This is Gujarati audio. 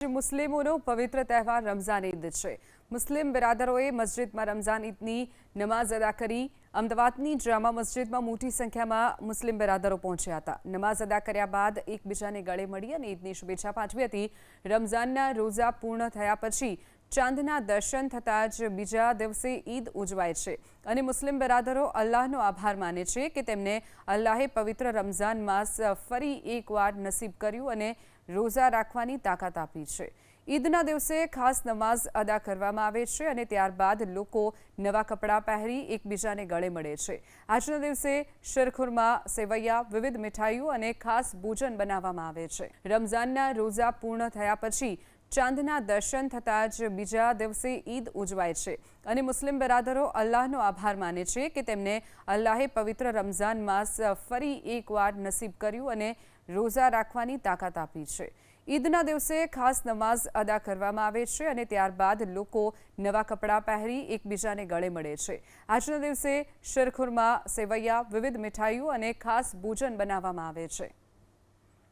મુસ્લિમોનો પવિત્ર તહેવાર રમઝાન ઈદ છે। મુસ્લિમ બિરાદરોએ મસ્જિદમાં રમઝાન ઈદની નમાઝ અદા કરી। અમદાવાદની જામા મસ્જિદમાં મોટી સંખ્યામાં મુસ્લિમ બિરાદરો પહોંચ્યા હતા। નમાઝ અદા કર્યા બાદ એકબીજાને ગળે મળી અને ઈદની શુભેચ્છા પાઠવી હતી। રમઝાનના રોઝા પૂર્ણ થયા પછી ચાંદના દર્શન થતાં જ બીજા દિવસે ઈદ ઉજવાય છે અને મુસ્લિમ બિરાદરો અલ્લાહનો આભાર માને છે કે તેમને અલ્લાહે પવિત્ર રમઝાન માસ ફરી એકવાર નસીબ કર્યું અને રોઝા રાખવાની તાકાત આપી છે। ઈદના દિવસે ખાસ નમાઝ અદા કરવામાં આવે છે અને ત્યારબાદ લોકો નવા કપડાં પહેરી એકબીજાને ગળે મળે છે। આજના દિવસે શિરખુરમા, સેવૈયા, વિવિધ મીઠાઈઓ અને ખાસ ભોજન બનાવવામાં આવે છે। રમઝાનના રોઝા પૂર્ણ થયા પછી ચાંદના દર્શન થતાં જ બીજા દિવસે ઈદ ઉજવાય છે અને મુસ્લિમ બિરાદરો અલ્લાહનો આભાર માને છે કે તેમને અલ્લાહે પવિત્ર રમઝાન માસ ફરી એકવાર નસીબ કર્યું અને રોઝા રાખવાની તાકાત આપી છે। ઈદના દિવસે ખાસ નમાઝ અદા કરવામાં આવે છે અને ત્યારબાદ લોકો નવા કપડાં પહેરી એકબીજાને ગળે મળે છે। આજના દિવસે શિરખુરમા, સેવૈયા, વિવિધ મીઠાઈઓ અને ખાસ ભોજન બનાવવામાં આવે છે।